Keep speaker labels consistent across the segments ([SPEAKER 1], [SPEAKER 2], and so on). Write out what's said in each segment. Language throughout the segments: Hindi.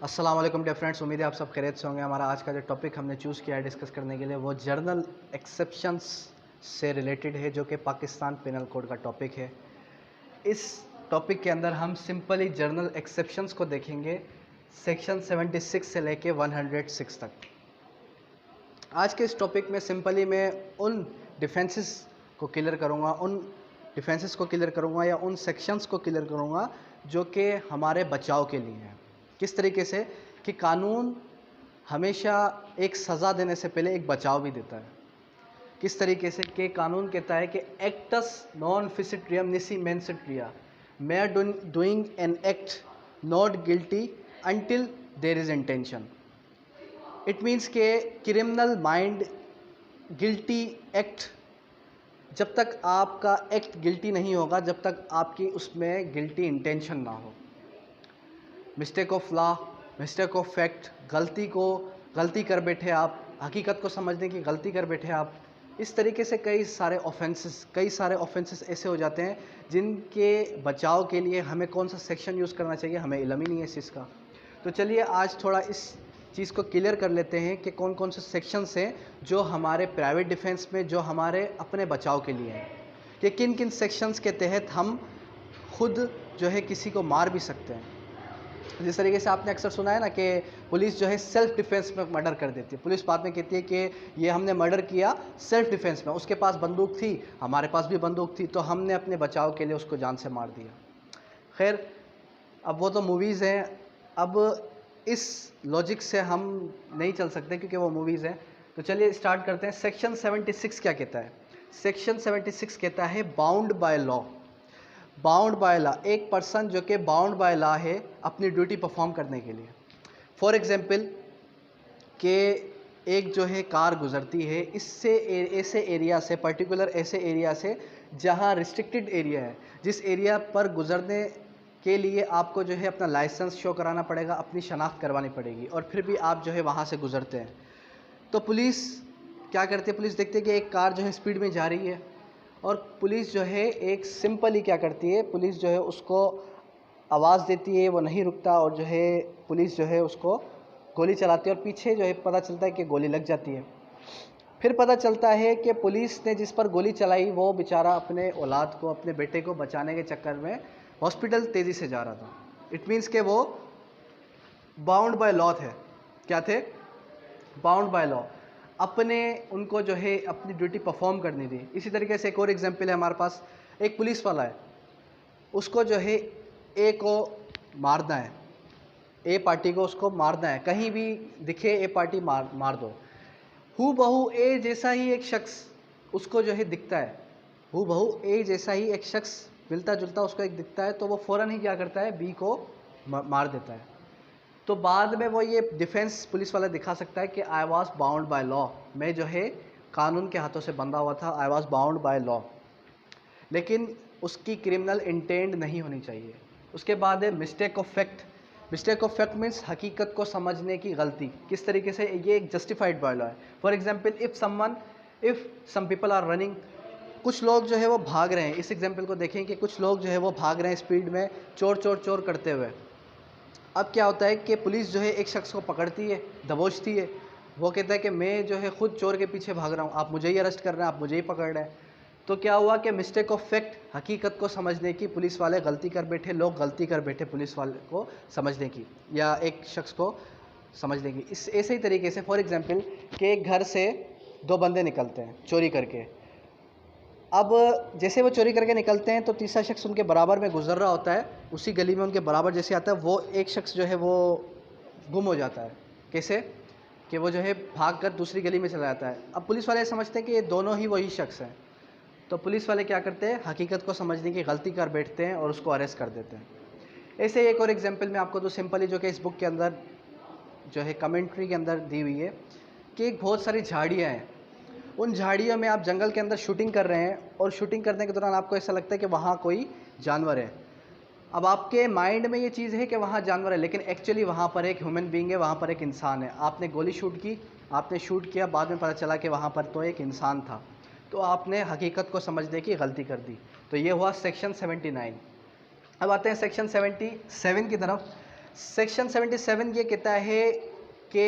[SPEAKER 1] अस्सलाम वालेकुम डियर फ्रेंड्स, उम्मीद है आप सब खैरियत से होंगे। हमारा आज का जो टॉपिक हमने चूज़ किया है डिस्कस करने के लिए वो जर्नल एक्सेप्शंस से रिलेटेड है, जो कि पाकिस्तान पेनल कोड का टॉपिक है। इस टॉपिक के अंदर हम सिंपली जर्नल एक्सेप्शंस को देखेंगे सेक्शन 76 से लेके 106 तक। आज के इस टॉपिक में सिंपली मैं उन डिफेंसेस को क्लियर करूँगा या उन सेक्शंस को क्लियर करूँगा जो कि हमारे बचाव के लिए हैं। किस तरीके से कि कानून हमेशा एक सज़ा देने से पहले एक बचाव भी देता है। किस तरीके से कि कानून कहता है कि एक्टस नॉन फिसिट्रियम निसी मेंसिट्रिया, मैं doing an act not guilty until there is intention. It means के क्रिमिनल माइंड गिल्टी एक्ट, जब तक आपका एक्ट गिल्टी नहीं होगा जब तक आपकी उसमें गिल्टी इंटेंशन ना हो। Mistake of law, mistake of fact, गलती कर बैठे आप, हकीकत को समझने की गलती कर बैठे आप। इस तरीके से कई सारे ऑफेंसेस ऐसे हो जाते हैं जिनके बचाव के लिए हमें कौन सा सेक्शन यूज़ करना चाहिए हमें इल्म ही नहीं है इस चीज़ का। तो चलिए आज थोड़ा इस चीज़ को क्लियर कर लेते हैं कि कौन कौन से सेक्शंस हैं जो हमारे प्राइवेट डिफेंस में, जो हमारे अपने बचाव के लिए हैं, कि किन किन सेक्शंस के तहत हम खुद जो है किसी को मार भी सकते हैं। जिस तरीके से आपने अक्सर सुना है ना कि पुलिस जो है सेल्फ डिफेंस में मर्डर कर देती है। पुलिस बाद में कहती है कि ये हमने मर्डर किया सेल्फ डिफेंस में, उसके पास बंदूक थी, हमारे पास भी बंदूक थी, तो हमने अपने बचाव के लिए उसको जान से मार दिया। खैर, अब वो तो मूवीज़ हैं, अब इस लॉजिक से हम नहीं चल सकते क्योंकि वो मूवीज़ हैं। तो चलिए स्टार्ट करते हैं। सेक्शन 76 क्या कहता है? सेक्शन 76 कहता है bound by law. Bound by law, एक पर्सन जो कि बाउंड बाय लॉ है अपनी ड्यूटी परफॉर्म करने के लिए। फॉर एग्जांपल कि एक जो है कार गुजरती है इससे ऐसे एरिया से, पर्टिकुलर ऐसे एरिया से जहां रिस्ट्रिक्टेड एरिया है, जिस एरिया पर गुजरने के लिए आपको जो है अपना लाइसेंस शो कराना पड़ेगा, अपनी शनाख्त करवानी पड़ेगी, और फिर भी आप जो है वहाँ से गुजरते हैं। तो पुलिस क्या करती है? पुलिस देखती है कि एक कार जो है स्पीड में जा रही है, और पुलिस जो है एक सिंपली क्या करती है, पुलिस जो है उसको आवाज़ देती है, वो नहीं रुकता, और जो है पुलिस जो है उसको गोली चलाती है, और पीछे जो है पता चलता है कि गोली लग जाती है। फिर पता चलता है कि पुलिस ने जिस पर गोली चलाई वो बेचारा अपने औलाद को, अपने बेटे को बचाने के चक्कर में हॉस्पिटल तेज़ी से जा रहा था। इट मीन्स के वो बाउंड बाय लॉ थे। क्या थे? Bound by law. अपने उनको जो है अपनी ड्यूटी परफॉर्म करनी थी। इसी तरीके से एक और एग्जांपल है हमारे पास। एक पुलिस वाला है, उसको जो है ए को मारना है, ए पार्टी को उसको मारना है, कहीं भी दिखे ए पार्टी मार दो। हू बहू ए जैसा ही एक शख्स उसको जो है दिखता है, हू बहू ए जैसा ही एक शख्स मिलता जुलता उसको एक दिखता है, तो वो फ़ौरन ही क्या करता है, बी को मार देता है। तो बाद में वो ये डिफेंस पुलिस वाला दिखा सकता है कि I was bound by law, मैं जो है कानून के हाथों से बंधा हुआ था, I was bound by law. लेकिन उसकी क्रिमिनल इंटेंट नहीं होनी चाहिए। उसके बाद है mistake of fact. Mistake of fact means हकीकत को समझने की गलती। किस तरीके से? ये एक जस्टिफाइड बाय लॉ है। For example if some people are running, कुछ लोग जो है वो भाग रहे हैं। इस एग्जाम्पल को देखें कि कुछ लोग जो है वो भाग रहे हैं स्पीड में, चोर चोर चोर करते हुए। अब क्या होता है कि पुलिस जो है एक शख्स को पकड़ती है, दबोचती है, वो कहता है कि मैं जो है खुद चोर के पीछे भाग रहा हूँ, आप मुझे ही अरेस्ट कर रहे हैं, आप मुझे ही पकड़ रहे हैं। तो क्या हुआ कि मिस्टेक ऑफ फैक्ट, हकीकत को समझने की पुलिस वाले गलती कर बैठे, लोग गलती कर बैठे पुलिस वाले को समझने की या एक शख्स को समझने की। इस ऐसे ही तरीके से फॉर एग्जांपल कि एक घर से दो बंदे निकलते हैं चोरी करके। अब जैसे वो चोरी करके निकलते हैं तो तीसरा शख्स उनके बराबर में गुजर रहा होता है, उसी गली में उनके बराबर जैसे आता है, वो एक शख्स जो है वो गुम हो जाता है। कैसे? कि वो जो है भाग कर दूसरी गली में चला जाता है। अब पुलिस वाले समझते हैं कि ये दोनों ही वही शख्स हैं, तो पुलिस वाले क्या करते हैं, हकीकत को समझने की गलती कर बैठते हैं और उसको अरेस्ट कर देते हैं। ऐसे एक और एग्जाम्पल मैं आपको तो सिंपली जो कि इस बुक के अंदर जो है कमेंट्री के अंदर दी हुई है कि बहुत सारी झाड़ियाँ हैं, उन झाड़ियों में आप जंगल के अंदर शूटिंग कर रहे हैं, और शूटिंग करने के दौरान आपको ऐसा लगता है कि वहाँ कोई जानवर है। अब आपके माइंड में ये चीज़ है कि वहाँ जानवर है, लेकिन एक्चुअली वहाँ पर एक ह्यूमन बीइंग है, वहाँ पर एक इंसान है। आपने गोली शूट की, आपने शूट किया, बाद में पता चला कि वहाँ पर तो एक इंसान था, तो आपने हकीकत को समझने की गलती कर दी। तो ये हुआ सेक्शन 79। अब आते हैं सेक्शन 77 की तरफ। सेक्शन 77 ये कहता है कि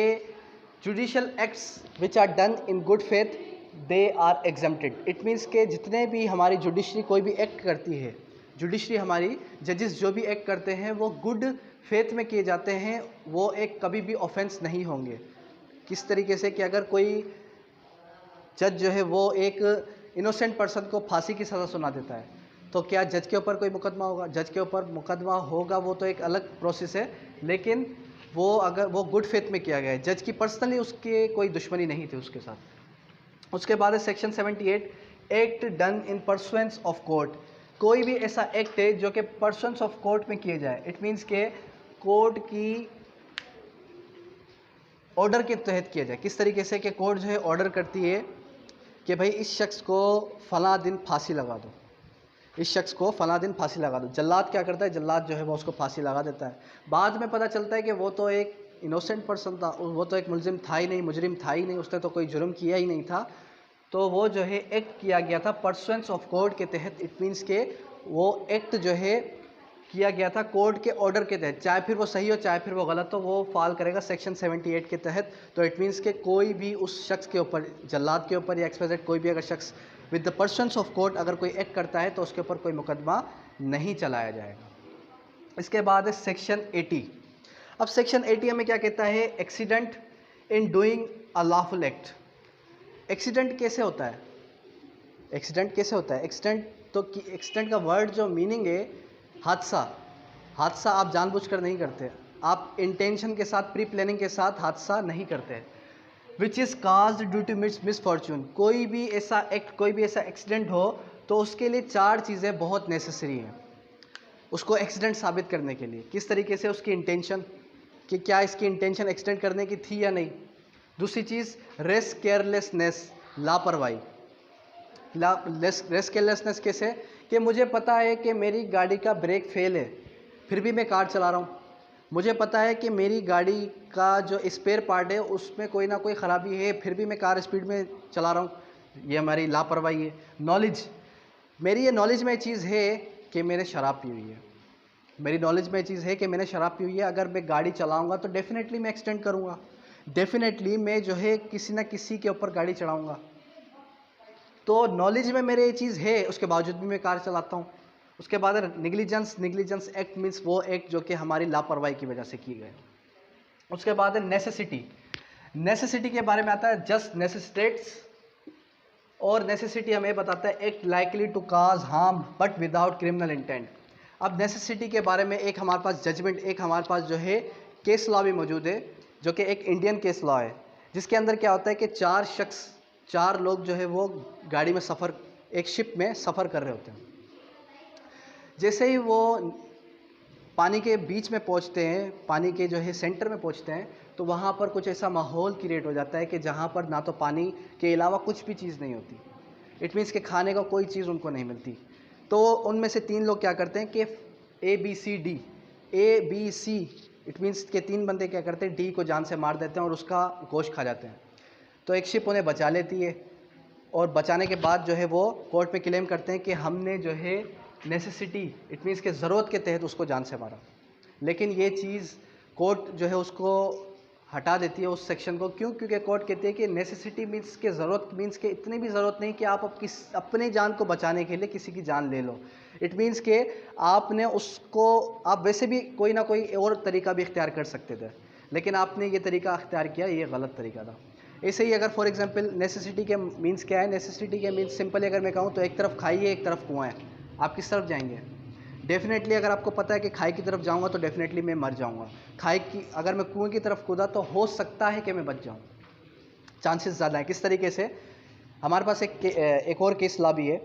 [SPEAKER 1] judicial acts which are done in good faith they are exempted. It means के जितने भी हमारी जुडिशरी कोई भी एक्ट करती है, जुडिशरी हमारी जजेस जो भी एक्ट करते हैं वो गुड फेथ में किए जाते हैं, वो एक कभी भी ऑफेंस नहीं होंगे। किस तरीके से कि अगर कोई जज जो है वो एक इनोसेंट पर्सन को फांसी की सज़ा सुना देता है तो क्या जज के ऊपर कोई मुकदमा होगा? जज के ऊपर मुकदमा होगा, वो तो एक अलग प्रोसेस है, लेकिन वो अगर वो गुड फेथ में किया गया है, जज की पर्सनली उसके कोई दुश्मनी नहीं थी उसके साथ। उसके बाद है section 78 act done in pursuance of court. कोई भी ऐसा एक्ट है जो कि परसुएंस ऑफ कोर्ट में किए जाए, इट मीन्स के कोर्ट की ऑर्डर के तहत किया जाए। किस तरीके से कि कोर्ट जो है ऑर्डर करती है कि भाई इस शख्स को फ़लाँ दिन फांसी लगा दो, इस शख्स को फ़लाँ दिन फांसी लगा दो। जल्लाद क्या करता है? जल्लाद जो है वो उसको फांसी लगा देता है। बाद में पता चलता है कि वो तो एक इनोसेंट पर्सन था, वो तो एक मुलजिम था ही नहीं, मुजरिम था ही नहीं, उसने तो कोई जुर्म किया ही नहीं था। तो वो जो है एक्ट किया गया था परसुएंस ऑफ कोर्ट के तहत। इट मीन्स के वो एक्ट जो है किया गया था कोर्ट के ऑर्डर के तहत, चाहे फिर वो सही हो चाहे फिर वो गलत हो, वो फॉल करेगा सेक्शन 78 के तहत। तो इट मीन्स के कोई भी उस शख्स के ऊपर, जल्लाद के ऊपर या एक्सवाइजेड कोई भी अगर शख्स with the pursuance of court अगर कोई एक्ट करता है तो उसके ऊपर कोई मुकदमा नहीं चलाया जाएगा। इसके बाद है सेक्शन 80। अब सेक्शन 80 हमें क्या कहता है? Accident in doing a lawful act. Accident कैसे होता है? एक्सीडेंट कैसे होता है? एक्सीडेंट का वर्ड जो मीनिंग है हादसा। हादसा आप जानबूझकर नहीं करते, आप इंटेंशन के साथ, प्री प्लानिंग के साथ हादसा नहीं करते। Which is caused due to misfortune. कोई भी ऐसा एक्ट, कोई भी ऐसा एक्सीडेंट हो तो उसके लिए 4 चीज़ें बहुत नेसेसरी हैं उसको एक्सीडेंट साबित करने के लिए। किस तरीके से? उसकी इंटेंशन, कि क्या इसकी इंटेंशन एक्सीडेंट करने की थी या नहीं। दूसरी चीज़ रेस केयरलेसनेस, लापरवाही। रेस केयरलेसनेस कैसे? कि मुझे पता है कि मेरी गाड़ी का ब्रेक फेल है फिर भी मैं कार चला रहा हूँ, मुझे पता है कि मेरी गाड़ी का जो स्पेयर पार्ट है उसमें कोई ना कोई ख़राबी है फिर भी मैं कार स्पीड में चला रहा हूँ, ये हमारी लापरवाही है। नॉलेज, मेरी ये नॉलेज में चीज़ है कि मैंने शराब पी हुई है, मेरी नॉलेज में चीज़ है कि मैंने शराब पी हुई है, अगर मैं गाड़ी चलाऊँगा तो डेफिनेटली मैं एक्सीडेंट करूँगा, डेफिनेटली मैं जो है किसी ना किसी के ऊपर गाड़ी चढ़ाऊँगा। तो नॉलेज में मेरे ये चीज़ है, उसके बावजूद भी मैं कार चलाता हूँ। उसके बाद निगलिजेंस। निगलिजेंस एक्ट मीन्स वो एक्ट जो कि हमारी लापरवाही की वजह से की गए। उसके बाद है नेसेसिटी। नेसेसिटी के बारे में आता है जस्ट नेसेसिटेट्स, और नेसेसिटी हमें बताता है act likely to cause harm but without criminal intent. अब नेसेसिटी के बारे में एक हमारे पास जजमेंट, एक हमारे पास जो है केस लॉ भी मौजूद है जो कि एक इंडियन केस लॉ है, जिसके अंदर क्या होता है कि 4 लोग जो है वो गाड़ी में सफ़र, एक शिप में सफ़र कर रहे होते हैं। जैसे ही वो पानी के बीच में पहुंचते हैं, पानी के जो है सेंटर में पहुंचते हैं, तो वहाँ पर कुछ ऐसा माहौल क्रिएट हो जाता है कि जहाँ पर ना तो पानी के अलावा कुछ भी चीज़ नहीं होती। इट मीन्स कि खाने का कोई चीज़ उनको नहीं मिलती। तो उनमें से 3 लोग क्या करते हैं कि ABC, इट मीन्स के 3 बंदे क्या करते हैं, डी को जान से मार देते हैं और उसका गोश्त खा जाते हैं। तो एक शिप उन्हें बचा लेती है और बचाने के बाद जो है वो कोर्ट में क्लेम करते हैं कि हमने जो है नेसेसिटी, इट मीन्स के ज़रूरत के तहत उसको जान से मारा। लेकिन ये चीज़ कोर्ट जो है उसको हटा देती है उस सेक्शन को। क्यों? क्योंकि कोर्ट कहती है कि नेसेसिटी मीन्स के ज़रूरत, मीन्स के इतनी भी ज़रूरत नहीं कि आप अपनी जान को बचाने के लिए किसी की जान ले लो। इट मीन्स के आपने उसको, आप वैसे भी कोई ना कोई और तरीका भी इख्तियार कर सकते थे, लेकिन आपने ये तरीका इख्तियार किया, ये गलत तरीका था। ऐसे ही अगर फॉर एग्जांपल नेसेसिटी के मीन्स क्या है? नेसेसिटी के मीन्स सिंपली अगर मैं कहूँ तो एक तरफ खाई है, एक तरफ कुआं है, आप किस तरफ जाएंगे? डेफिनेटली अगर आपको पता है कि खाई की तरफ जाऊंगा तो डेफिनेटली मैं मर जाऊंगा। खाई की, अगर मैं कुएं की तरफ कूदा तो हो सकता है कि मैं बच जाऊं, चांसेस ज़्यादा है। किस तरीके से? हमारे पास एक और केस लॉ भी है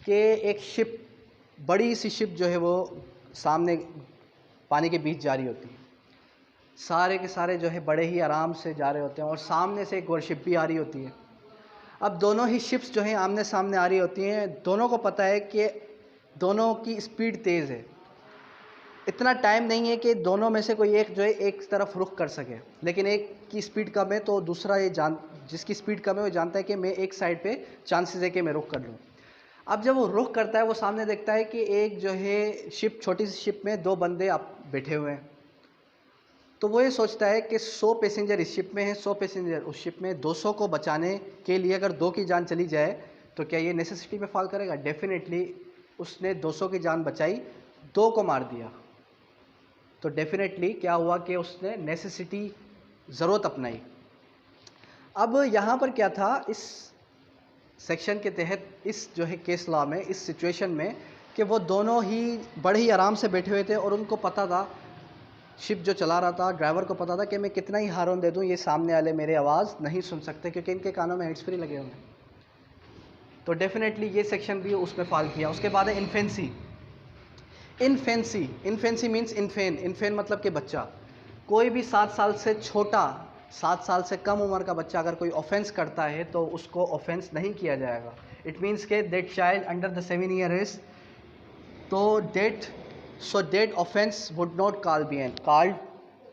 [SPEAKER 1] कि एक शिप, बड़ी सी शिप जो है वो सामने पानी के बीच जा रही होती है, सारे के सारे जो है बड़े ही आराम से जा रहे होते हैं और सामने से एक और शिप भी आ रही होती है। अब दोनों ही शिप्स जो हैं आमने सामने आ रही होती हैं, दोनों को पता है कि दोनों की स्पीड तेज़ है, इतना टाइम नहीं है कि दोनों में से कोई एक जो है एक तरफ रुख कर सके, लेकिन एक की स्पीड कम है तो दूसरा जिसकी स्पीड कम है वो जानता है कि मैं एक साइड पे चांसेस है कि मैं रुख कर लूँ। अब जब वो रुख करता है वो सामने देखता है कि एक जो है शिप, छोटी सी शिप में 2 बंदे आप बैठे हुए हैं, तो वो ये सोचता है कि 100 पैसेंजर इस शिप में हैं, 100 पैसेंजर उस शिप में, 200 को बचाने के लिए अगर 2 की जान चली जाए तो क्या ये नेसेसिटी में फॉल करेगा? डेफिनेटली उसने 200 की जान बचाई, 2 को मार दिया, तो डेफिनेटली क्या हुआ कि उसने नेसेसिटी ज़रूरत अपनाई। अब यहाँ पर क्या था इस सेक्शन के तहत, इस जो है केस लॉ में, इस सिचुएशन में, कि वो दोनों ही बड़े ही आराम से बैठे हुए थे और उनको पता था, शिप जो चला रहा था ड्राइवर को पता था कि मैं कितना ही हॉर्न दे दूं ये सामने वाले मेरी आवाज़ नहीं सुन सकते क्योंकि इनके कानों में हैंड्स फ्री लगे हुए हैं। तो डेफिनेटली ये सेक्शन भी उसमें फॉल किया। उसके बाद है इन्फेंसी। इन्फेंसी मीन्स इन्फेन मतलब कि बच्चा। कोई भी 7 साल से छोटा, 7 साल से कम उम्र का बच्चा अगर कोई ऑफेंस करता है तो उसको ऑफेंस नहीं किया जाएगा। इट मीन्स के that child under the 7 year age, तो that offense would not called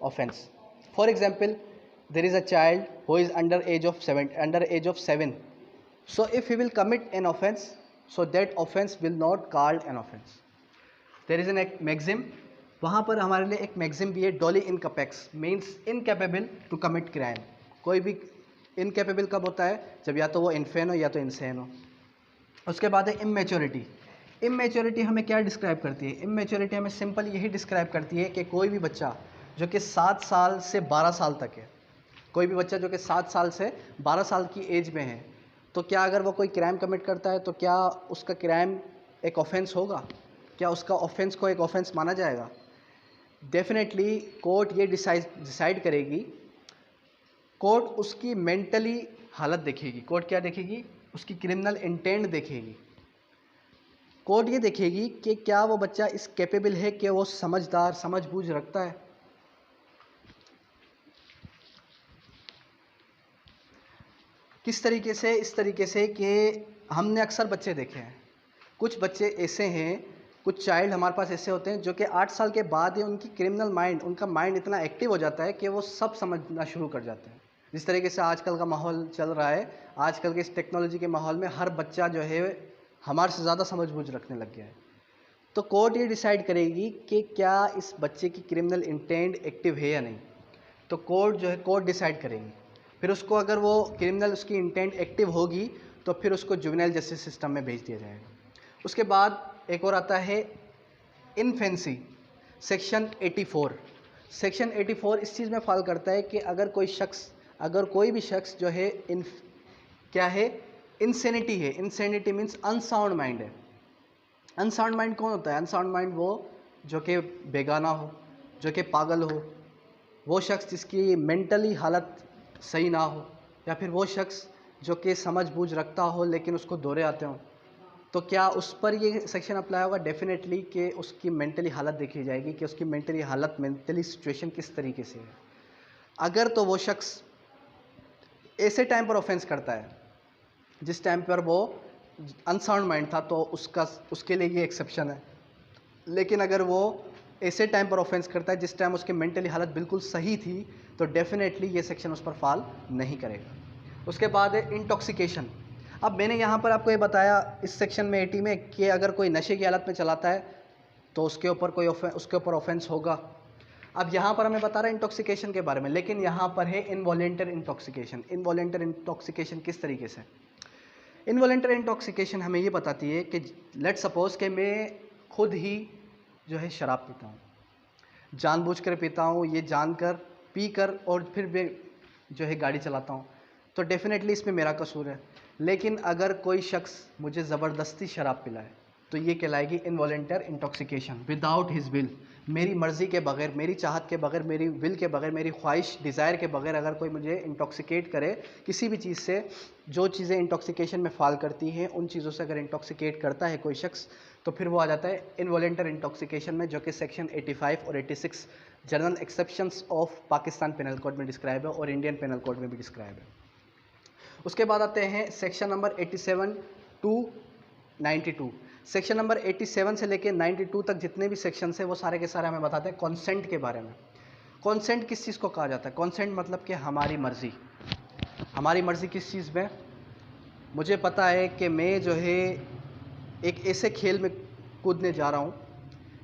[SPEAKER 1] offense. For example, there is a child who is under age of 7. So if he will commit an offense, so that offense will not called an offense. There is an maxim, वहाँ पर हमारे लिए एक मैक्सिम भी है, doli incapax means incapable to commit crime. कोई भी इनकेपेबल कब होता है? जब या तो वो इन्फेन हो या तो इंसेन हो। उसके बाद है इमेच्योरिटी। इमेच्योरिटी हमें क्या डिस्क्राइब करती है? इमेच्योरिटी हमें सिंपल यही डिस्क्राइब करती है कि कोई भी बच्चा जो कि 7 साल से 12 साल तक है, कोई भी बच्चा जो कि 7 साल से 12 साल की एज में है, तो क्या अगर वो कोई क्राइम कमिट करता है तो क्या उसका क्राइम एक ऑफेंस होगा? क्या उसका ऑफेंस को एक ऑफेंस माना जाएगा? डेफिनेटली कोर्ट ये डिसाइड करेगी, कोर्ट उसकी मेंटली हालत देखेगी। कोर्ट क्या देखेगी? उसकी क्रिमिनल इंटेंट देखेगी। कोर्ट ये देखेगी कि क्या वो बच्चा इस कैपेबल है कि वो समझदार, समझबूझ रखता है। किस तरीके से? इस तरीके से कि हमने अक्सर बच्चे देखे हैं, कुछ बच्चे ऐसे हैं, कुछ चाइल्ड हमारे पास ऐसे होते हैं जो कि 8 साल के बाद ही उनकी क्रिमिनल माइंड, उनका माइंड इतना एक्टिव हो जाता है कि वो सब समझना शुरू कर जाते हैं। जिस तरीके से आजकल का माहौल चल रहा है, आजकल के इस टेक्नोलॉजी के माहौल में हर बच्चा जो है हमारे से ज़्यादा समझबूझ रखने लग गया है। तो कोर्ट ये डिसाइड करेगी कि क्या इस बच्चे की क्रिमिनल इंटेंट एक्टिव है या नहीं। तो कोर्ट जो है, कोर्ट डिसाइड करेगी। फिर उसको अगर वो क्रिमिनल, उसकी इंटेंट एक्टिव होगी तो फिर उसको जुवेनाइल जस्टिस सिस्टम में भेज दिया जाएगा। उसके बाद एक और आता है इन्फेंसी, सेक्शन 84। सेक्शन 84 इस चीज़ में फॉल करता है कि अगर कोई भी शख्स जो है क्या है? इंसेनिटी है। इंसेनिटी मीन्स अनसाउंड माइंड है। अनसाउंड माइंड कौन होता है? अनसाउंड माइंड वो जो कि बेगाना हो, जो कि पागल हो, वो शख्स जिसकी मेंटली हालत सही ना हो, या फिर वो शख्स जो कि समझबूझ रखता हो लेकिन उसको दौरे आते हों। तो क्या उस पर ये सेक्शन अप्लाई होगा? डेफिनेटली कि उसकी मेंटली हालत देखी जाएगी कि उसकी मेंटली हालत, मेंटली सिचुएशन किस तरीके से है। अगर तो वो शख्स ऐसे टाइम पर ऑफेंस करता है जिस टाइम पर वो अनसाउंड माइंड था, तो उसके लिए ये एक्सेप्शन है। लेकिन अगर वो ऐसे टाइम पर ऑफेंस करता है जिस टाइम उसकी मेंटली हालत बिल्कुल सही थी, तो डेफिनेटली ये सेक्शन उस पर फॉल नहीं करेगा। उसके बाद है इंटॉक्सिकेशन। अब मैंने यहाँ पर आपको ये बताया इस सेक्शन में 80 में कि अगर कोई नशे की हालत में चलाता है तो उसके ऊपर ऑफेंस होगा। अब यहाँ पर हमें बता रहा है इंटॉक्सिकेशन के बारे में, लेकिन यहाँ पर है इनवॉलेंटरी इंटॉक्सिकेशन। इनवॉलेंटरी इंटॉक्सिकेशन किस तरीके से? इनवॉलेंटरी इंटॉक्सिकेशन हमें ये बताती है कि लेट सपोज कि मैं खुद ही जो है शराब पीता हूँ, जानबूझकर पीता हूँ, ये जानकर पीकर और फिर मैं जो है गाड़ी चलाता हूँ, तो डेफिनेटली इसमें मेरा कसूर है। लेकिन अगर कोई शख्स मुझे ज़बरदस्ती शराब पिलाए तो ये कहलाएगी involuntary intoxication, without his will, मेरी मर्ज़ी के बगैर, मेरी चाहत के बगैर, मेरी विल के बगैर, मेरी ख्वाहिश, डिज़ायर के बगैर अगर कोई मुझे इंटॉक्सिकेट करे किसी भी चीज़ से, जो चीज़ें इंटॉक्सिकेशन में फॉल करती हैं उन चीज़ों से अगर इंटॉक्सिकेट करता है कोई शख्स, तो फिर वो आ जाता है इनवॉलेंटरी इंटॉक्सिकेशन में, जो कि सेक्शन 85 और 86 general exceptions of Pakistan penal code में डिस्क्राइब है और इंडियन पेनल कोड में भी डिस्क्राइब है। उसके बाद आते हैं section number 87 to 92। Section number 87 से लेकर 92 तक जितने भी सेक्शन है वो सारे के सारे हमें बताते हैं कॉन्सेंट के बारे में। कॉन्सेंट किस चीज़ को कहा जाता है? कॉन्सेंट मतलब कि हमारी मर्ज़ी। हमारी मर्ज़ी किस चीज़ में? मुझे पता है कि मैं जो है एक ऐसे खेल में कूदने जा रहा हूँ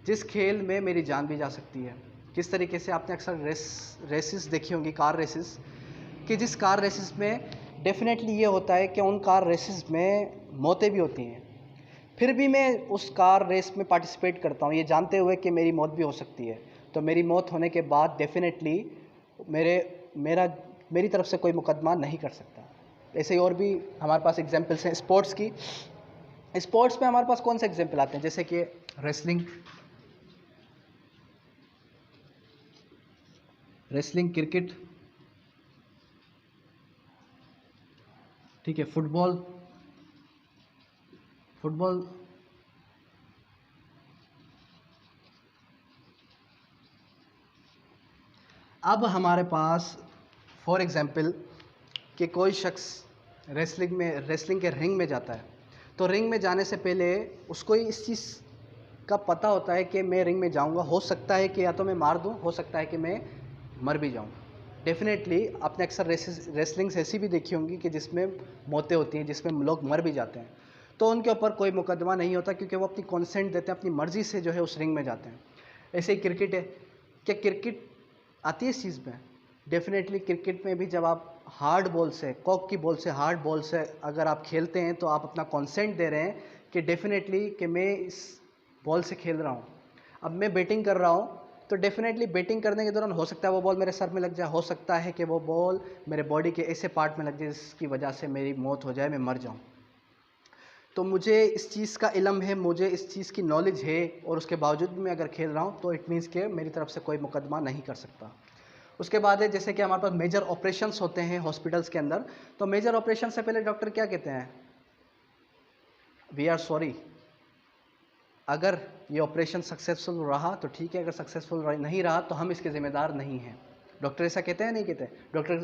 [SPEAKER 1] जिस खेल में मेरी जान भी जा सकती है, किस तरीके से आपने अक्सर रेसेस देखी होंगी, कार रेसेस, कि जिस कार रेसेस में डेफिनेटली ये होता है कि उन कार रेसेस में मौतें भी होती हैं, फिर भी मैं उस कार रेस में पार्टिसिपेट करता हूँ ये जानते हुए कि मेरी मौत भी हो सकती है। तो मेरी मौत होने के बाद डेफिनेटली मेरी तरफ से कोई मुकदमा नहीं कर सकता। ऐसे ही और भी हमारे पास एग्जांपल्स हैं स्पोर्ट्स की। स्पोर्ट्स में हमारे पास कौन से एग्जांपल आते हैं, जैसे कि रेसलिंग, क्रिकेट, ठीक है, फुटबॉल। अब हमारे पास फॉर एग्जांपल कि कोई शख्स रेसलिंग के रिंग में जाता है, तो रिंग में जाने से पहले उसको इस चीज़ का पता होता है कि मैं रिंग में जाऊंगा, हो सकता है कि या तो मैं मार दूं, हो सकता है कि मैं मर भी जाऊं। डेफिनेटली आपने अक्सर रेसलिंग्स ऐसी भी देखी होंगी कि जिसमें मौतें होती हैं, जिसमें लोग मर भी जाते हैं, तो उनके ऊपर कोई मुकदमा नहीं होता क्योंकि वो अपनी कॉन्सेंट देते हैं, अपनी मर्ज़ी से जो है उस रिंग में जाते हैं। ऐसे ही क्रिकेट है, क्या क्रिकेट आती है इस चीज़ में? डेफिनेटली क्रिकेट में भी जब आप हार्ड बॉल से, कॉक की बॉल से, हार्ड बॉल से अगर आप खेलते हैं तो आप अपना कॉन्सेंट दे रहे हैं कि डेफिनेटली कि मैं इस बॉल से खेल रहा हूँ। अब मैं बैटिंग कर रहा हूँ तो डेफिनेटली बैटिंग करने के दौरान हो सकता है वो बॉल मेरे सर में लग जाए, हो सकता है कि वो बॉल मेरे बॉडी के ऐसे पार्ट में लग जाए जिसकी वजह से मेरी मौत हो जाए, मैं मर जाऊँ। तो मुझे इस चीज़ का इल्म है, मुझे इस चीज़ की नॉलेज है, और उसके बावजूद भी मैं अगर खेल रहा हूँ तो इट मीन्स कि मेरी तरफ से कोई मुकदमा नहीं कर सकता। उसके बाद है जैसे कि हमारे पास मेजर ऑपरेशंस होते हैं हॉस्पिटल्स के अंदर, तो मेजर ऑपरेशन से पहले डॉक्टर क्या कहते हैं? We are sorry. अगर ये ऑपरेशन सक्सेसफुल रहा तो ठीक है, अगर सक्सेसफुल नहीं रहा तो हम इसके ज़िम्मेदार नहीं हैं। डॉक्टर ऐसा कहते हैं नहीं कहते?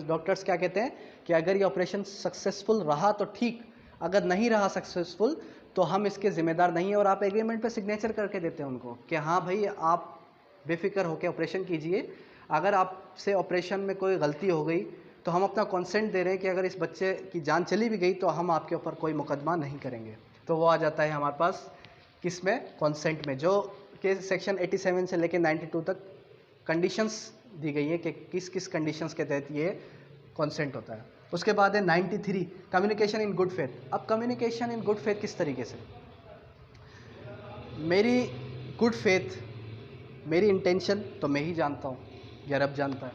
[SPEAKER 1] डॉक्टर्स क्या कहते हैं कि अगर ये ऑपरेशन सक्सेसफुल रहा तो ठीक, अगर नहीं रहा सक्सेसफुल तो हम इसके ज़िम्मेदार नहीं हैं, और आप एग्रीमेंट पे सिग्नेचर करके देते हैं उनको कि हाँ भाई आप बेफिक्र होकर ऑपरेशन कीजिए, अगर आपसे ऑपरेशन में कोई गलती हो गई तो हम अपना कॉन्सेंट दे रहे हैं कि अगर इस बच्चे की जान चली भी गई तो हम आपके ऊपर कोई मुकदमा नहीं करेंगे। तो वो आ जाता है हमारे पास किस में? कॉन्सेंट में, जो कि सेक्शन 87 से लेकर 92 तक कंडीशंस दी गई है कि किस किस कंडीशंस के तहत ये कॉन्सेंट होता है। उसके बाद है 93 कम्युनिकेशन इन गुड फेथ। अब कम्युनिकेशन इन गुड फेथ किस तरीके से? मेरी गुड फेथ, मेरी इंटेंशन तो मैं ही जानता हूँ या रब जानता है।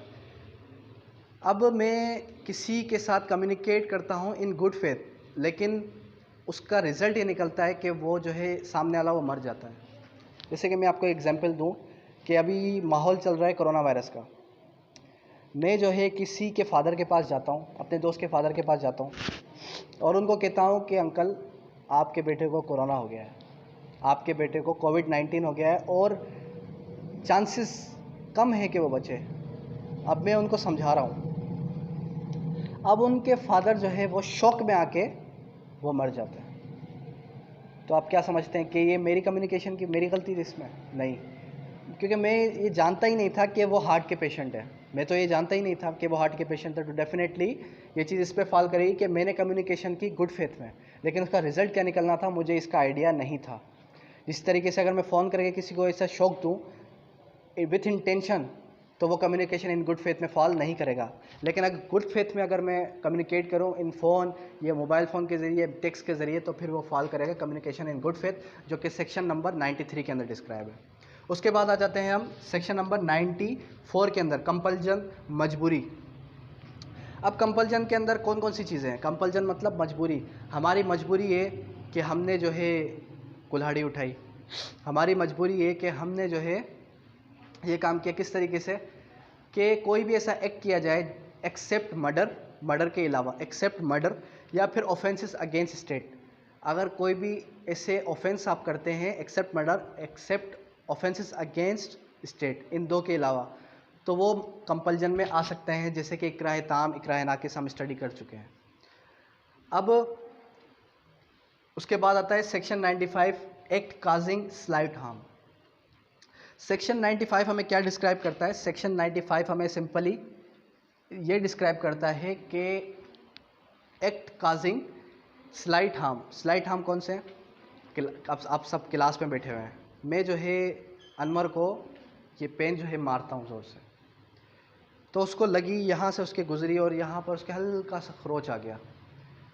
[SPEAKER 1] अब मैं किसी के साथ कम्युनिकेट करता हूँ इन गुड फेथ, लेकिन उसका रिज़ल्ट ये निकलता है कि वो जो है सामने वाला वो मर जाता है। जैसे कि मैं आपको एग्जांपल दूँ कि अभी माहौल चल रहा है कोरोना वायरस का, मैं जो है किसी के फादर के पास जाता हूँ, अपने दोस्त के फादर के पास जाता हूँ और उनको कहता हूँ कि अंकल आपके बेटे को कोरोना हो गया है, आपके बेटे को कोविड-19 हो गया है और चांसेस कम है कि वो बचे। अब मैं उनको समझा रहा हूँ, अब उनके फादर जो है वो शॉक में आके वो मर जाते हैं। तो आप क्या समझते हैं कि ये मेरी कम्युनिकेशन की मेरी गलती थी इसमें? नहीं, क्योंकि मैं ये जानता ही नहीं था कि वो हार्ट के पेशेंट है। मैं तो ये जानता ही नहीं था कि वो हार्ट के पेशेंट है, तो डेफिनेटली ये चीज़ इस पे फॉल करेगी कि मैंने कम्युनिकेशन की गुड फेथ में, लेकिन उसका रिजल्ट क्या निकलना था मुझे इसका आइडिया नहीं था। इस तरीके से अगर मैं फ़ोन करके किसी को ऐसा शौक दूँ विथ इंटेंशन, तो वो कम्युनिकेशन इन गुड फेथ में फॉल नहीं करेगा। लेकिन अगर गुड फेथ में अगर मैं कम्युनिकेट करूँ इन फ़ोन या मोबाइल फ़ोन के ज़रिए, टेक्स्ट के ज़रिए, तो फिर वो फॉल करेगा कम्युनिकेशन इन गुड फेथ, जो कि सेक्शन नंबर 93 के अंदर डिस्क्राइब है। उसके बाद आ जाते हैं हम सेक्शन नंबर 94 के अंदर, कंपल्जन, मजबूरी। अब कंपल्जन के अंदर कौन कौन सी चीज़ें हैं? कंपल्जन मतलब मजबूरी। हमारी मजबूरी है कि हमने जो है कुल्हाड़ी उठाई, हमारी मजबूरी है कि हमने जो है ये काम किया। किस तरीके से? कि कोई भी ऐसा एक्ट किया जाए एक्सेप्ट मर्डर, मर्डर के अलावा, एक्सेप्ट मर्डर या फिर ऑफेंसेस अगेंस्ट स्टेट। अगर कोई भी ऐसे ऑफेंस आप करते हैं except murder, except offences against state, इन दो के अलावा, तो वो कंपल्जन में आ सकते हैं, जैसे कि इकराह ताम, इकराह नाकिस हम स्टडी कर चुके हैं। अब उसके बाद आता है section 95 act causing slight harm. Section 95 हमें क्या डिस्क्राइब करता है? सेक्शन 95 हमें सिंपली ये डिस्क्राइब करता है कि act causing slight harm. Slight harm कौन से? आप सब क्लास में बैठे हुए हैं, मैं जो है अनवर को ये पेन जो है मारता हूँ ज़ोर से, तो उसको लगी, यहाँ से उसके गुजरी और यहाँ पर उसके हल्का सा खरोच आ गया।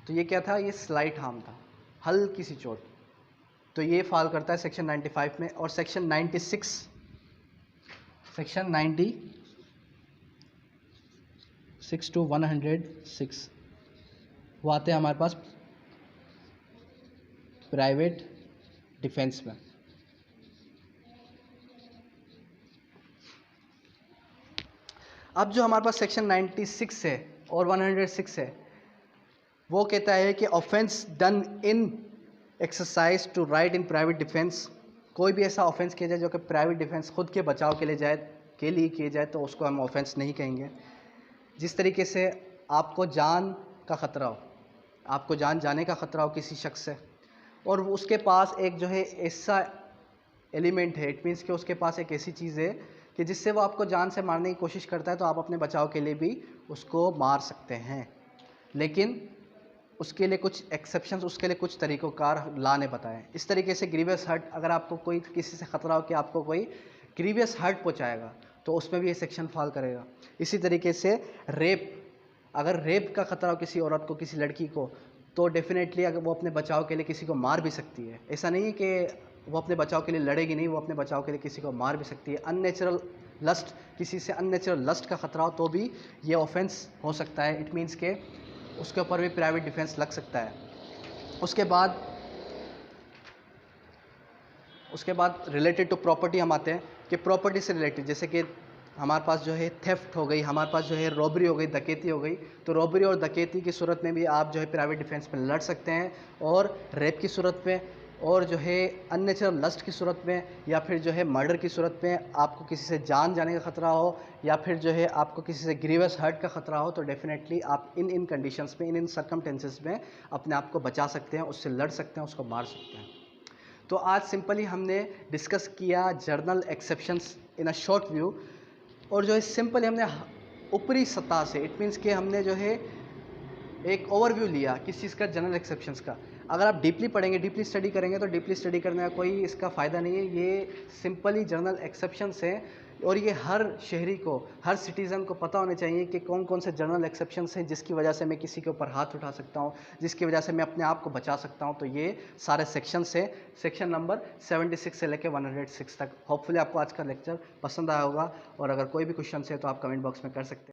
[SPEAKER 1] तो ये क्या था, ये स्लाइट हार्म था, हल्की सी चोट। तो ये फॉल करता है सेक्शन 95 में। और सेक्शन 96, सेक्शन 96 टू 106 वो आते हैं हमारे पास प्राइवेट डिफेंस में। अब जो हमारे पास सेक्शन 96 है और 106 है, वो कहता है कि offence done in exercise to right in private defence, कोई भी ऐसा ऑफेंस किया जाए जो कि प्राइवेट डिफेंस खुद के बचाव के लिए किए जाए तो उसको हम ऑफेंस नहीं कहेंगे। जिस तरीके से आपको जान का ख़तरा हो, आपको जान जाने का ख़तरा हो किसी शख्स से, और उसके पास एक जो है ऐसा एलिमेंट है, इट मीन्स कि उसके पास एक ऐसी चीज़ है कि जिससे वो आपको जान से मारने की कोशिश करता है, तो आप अपने बचाव के लिए भी उसको मार सकते हैं। लेकिन उसके लिए कुछ एक्सेप्शंस, उसके लिए कुछ तरीक़ोकार ला ने बताए। इस तरीके से ग्रीवियस हर्ट, अगर आपको कोई किसी से ख़तरा हो कि आपको कोई ग्रीवियस हर्ट पहुँचाएगा तो उसमें भी ये सेक्शन फॉल करेगा। इसी तरीके से रेप, अगर रेप का ख़तरा हो किसी औरत को, किसी लड़की को, तो डेफिनेटली अगर वो अपने बचाव के लिए किसी को मार भी सकती है। ऐसा नहीं है कि वो अपने बचाव के लिए लड़ेगी नहीं, वो अपने बचाव के लिए किसी को मार भी सकती है। अननेचुरल लस्ट, किसी से अननेचुरल लस्ट का ख़तरा हो तो भी ये ऑफेंस हो सकता है। इट मीन्स के उसके ऊपर भी प्राइवेट डिफेंस लग सकता है। उसके बाद रिलेटेड टू प्रॉपर्टी हम आते हैं कि प्रॉपर्टी से रिलेटेड, जैसे कि हमारे पास जो है थेफ्ट हो गई, हमारे पास जो है रॉबरी हो गई, डकैती हो गई, तो रॉबरी और डकैती की सूरत में भी आप जो है प्राइवेट डिफेंस में लड़ सकते हैं। और रेप की सूरत में, और जो है अननेचुरल लस्ट की सूरत में, या फिर जो है मर्डर की सूरत में, आपको किसी से जान जाने का ख़तरा हो, या फिर जो है आपको किसी से ग्रीवियस हर्ट का ख़तरा हो, तो डेफिनेटली आप इन कंडीशंस में, इन सर्कमटेंसेस में अपने आप को बचा सकते हैं, उससे लड़ सकते हैं, उसको मार सकते हैं। तो आज सिंपली हमने डिस्कस किया journal exceptions in a short view, और जो है सिंपली हमने ऊपरी सतह से, इट मीन्स कि हमने जो है एक ओवरव्यू लिया किस चीज़ का, जनरल एक्सेप्शंस का। अगर आप डीपली पढ़ेंगे, डीपली स्टडी करेंगे, तो डीपली स्टडी करने का कोई इसका फ़ायदा नहीं है। ये सिंपली जनरल एक्सेप्शंस हैं, और ये हर शहरी को, हर सिटीज़न को पता होने चाहिए कि कौन कौन से जनरल एक्सेप्शंस हैं जिसकी वजह से मैं किसी के ऊपर हाथ उठा सकता हूँ, जिसकी वजह से मैं अपने आप को बचा सकता हूँ। तो ये सारे सेक्शंस हैं, सेक्शन नंबर 76 से लेकर 106 तक। होपफुली आपको आज का लेक्चर पसंद आया होगा, और अगर कोई भी क्वेश्चन है तो आप कमेंट बॉक्स में कर सकते हैं।